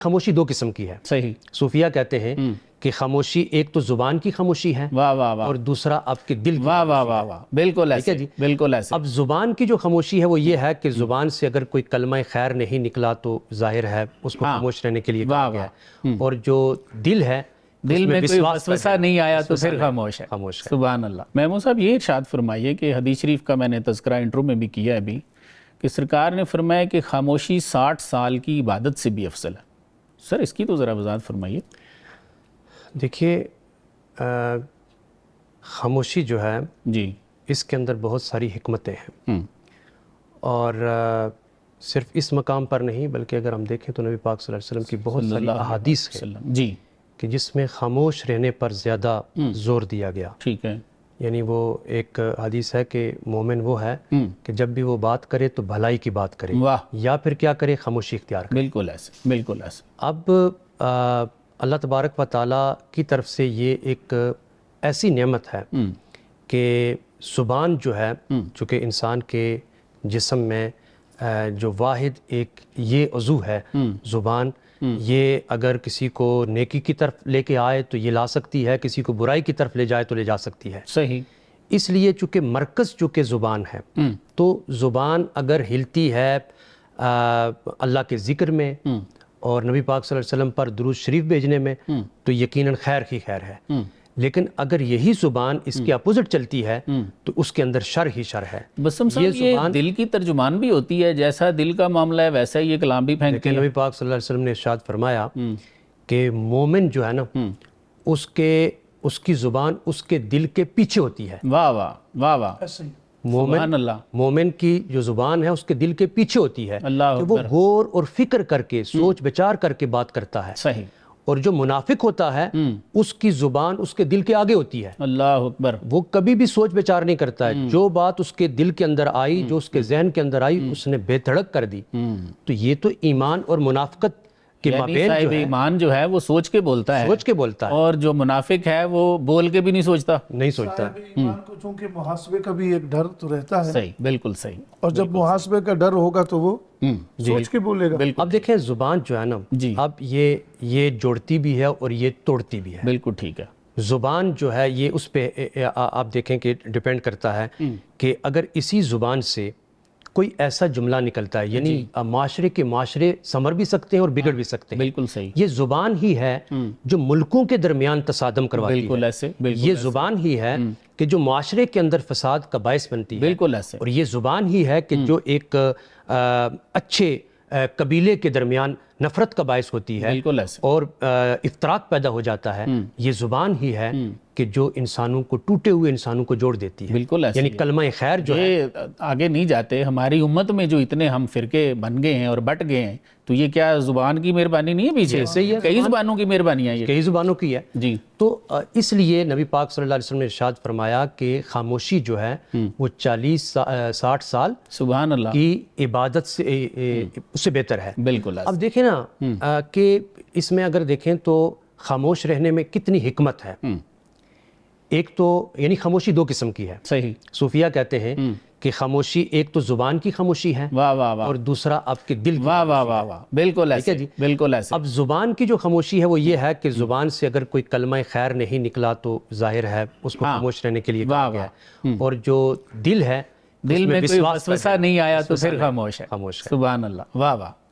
خاموشی دو قسم کی ہے. صحیح. صوفیہ کہتے ہیں کہ خاموشی ایک تو زبان کی خاموشی ہے واہ واہ واہ. اور دوسرا آپ کے دل کی. واہ واہ واہ واہ. بالکل ایسے جی. بالکل ایسے. اب زبان کی جو خاموشی ہے وہ یہ ہے کہ زبان سے اگر کوئی کلمہ خیر نہیں نکلا تو ظاہر ہے اس کو خاموش رہنے کے لیے کہا گیا ہے. اور جو دل ہے دل میں کوئی وسوسہ نہیں آیا تو پھر خاموش ہے. خاموش ہے. سبحان اللہ. محمود صاحب یہ ارشاد فرمائیے کہ حدیث شریف کا میں نے تذکرہ انٹرو میں بھی کیا ہے ابھی کہ سرکار نے فرمایا کہ خاموشی 60 سال کی عبادت سے بھی افضل ہے. سر اس کی تو ذرا وضاحت فرمائیے. دیکھیے خاموشی جو ہے جی اس کے اندر بہت ساری حکمتیں ہیں اور صرف اس مقام پر نہیں بلکہ اگر ہم دیکھیں تو نبی پاک صلی اللہ علیہ وسلم کی بہت ساری احادیث ہیں جی کہ جس میں خاموش رہنے پر زیادہ زور دیا گیا. ٹھیک ہے. یعنی وہ ایک حدیث ہے کہ مومن وہ ہے کہ جب بھی وہ بات کرے تو بھلائی کی بات کرے یا پھر کیا کرے خاموشی اختیار کرے. بالکل ایسے بالکل ایسے. اب اللہ تبارک و تعالیٰ کی طرف سے یہ ایک ایسی نعمت ہے کہ زبان جو ہے چونکہ انسان کے جسم میں جو واحد ایک یہ عضو ہے زبان، یہ اگر کسی کو نیکی کی طرف لے کے آئے تو یہ لا سکتی ہے، کسی کو برائی کی طرف لے جائے تو لے جا سکتی ہے. صحیح. اس لیے چونکہ مرکز چونکہ زبان ہے تو زبان اگر ہلتی ہے اللہ کے ذکر میں اور نبی پاک صلی اللہ علیہ وسلم پر درود شریف بھیجنے میں تو یقیناً خیر ہی خیر ہے. لیکن اگر یہی زبان اس کے اپوزٹ چلتی ہے تو اس کے اندر شر ہی شر ہے. بسم صاحب یہ دل کی ترجمان بھی ہوتی ہے، جیسا دل کا معاملہ ہے ویسا ہی یہ کلام بھی پھینکتی ہے. نبی پاک صلی اللہ علیہ وسلم نے ارشاد فرمایا کہ مومن جو ہے نا اس کی زبان اس کے دل کے پیچھے ہوتی ہے. واہ واہ واہ واہ. مومن کی جو زبان ہے اس کے دل کے پیچھے ہوتی ہے کہ وہ غور اور فکر کر کے سوچ بچار کر کے بات کرتا ہے. صحیح. اور جو منافق ہوتا ہے اس کی زبان اس کے دل کے آگے ہوتی ہے. اللہ اکبر. وہ کبھی بھی سوچ بچار نہیں کرتا ہے، جو بات اس کے دل کے اندر آئی، جو اس کے ذہن کے اندر آئی اس نے بے دھڑک کر دی. تو یہ تو ایمان اور منافقت کہ صاحب ایمان جو ہے وہ سوچ کے بولتا ہے، سوچ کے بولتا ہے، اور جو منافق ہے وہ بول کے بھی نہیں سوچتا. ایمان کو چونکہ محاسبے کا بھی ایک ڈر تو رہتا ہے. صحیح بالکل صحیح. اور جب محاسبے کا ڈر ہوگا تو وہ سوچ کے بولے گا. اب دیکھیں زبان جو ہے نا اب یہ جوڑتی بھی ہے اور یہ توڑتی بھی ہے. بالکل ٹھیک ہے. زبان جو ہے یہ اس پہ آپ دیکھیں کہ ڈیپینڈ کرتا ہے کہ اگر اسی زبان سے کوئی ایسا جملہ نکلتا ہے یعنی معاشرے کے معاشرے سنور بھی سکتے ہیں اور بگڑ بھی سکتے ہیں. بالکل صحیح. یہ زبان ہی ہے جو ملکوں کے درمیان تصادم کرواتی ہے. بالکل ایسے. یہ زبان ہی ہے کہ جو معاشرے کے اندر فساد کا باعث بنتی ہے. بالکل ایسے. اور یہ زبان ہی ہے کہ جو ایک اچھے قبیلے کے درمیان نفرت کا باعث ہوتی ہے. بالکل ایسے. اور افتراق پیدا ہو جاتا ہے. یہ زبان ہی ہے کہ جو انسانوں کو ٹوٹے ہوئے انسانوں کو جوڑ دیتی ہے. بالکل ایسے. یعنی کلمہ خیر جو ہے آگے نہیں جاتے. ہماری امت میں جو اتنے ہم فرقے بن گئے ہیں اور بٹ گئے ہیں تو یہ کیا زبان کی مہربانی نہیں ہے پیچھے؟ صحیح ہے. کئی زبانوں کی مہربانی ہے، کئی زبانوں کی ہے. جی. تو اس لیے نبی پاک صلی اللہ علیہ وسلم نے ارشاد فرمایا کہ خاموشی جو ہے وہ 40-60 سال سبحان اللہ کی عبادت سے اس سے بہتر ہے. بالکل. اب دیکھیں نا کہ اس میں اگر دیکھیں تو خاموش رہنے میں کتنی حکمت ہے. ایک تو یعنی خاموشی دو قسم کی ہے. صحیح. صوفیہ کہتے ہیں کہ خاموشی ایک تو زبان کی خاموشی ہے واہ واہ واہ. اور دوسرا آپ کے دل کی. واہ واہ واہ واہ. بالکل ایسے. بالکل ایسے. اب زبان کی جو خاموشی ہے وہ یہ ہے کہ زبان سے اگر کوئی کلمہ خیر نہیں نکلا تو ظاہر ہے اس کو خاموش رہنے کے لیے کہا گیا ہے. اور جو دل ہے دل میں کوئی وسوسہ نہیں آیا تو پھر خاموش ہے. خاموش ہے. سبحان اللہ. واہ واہ.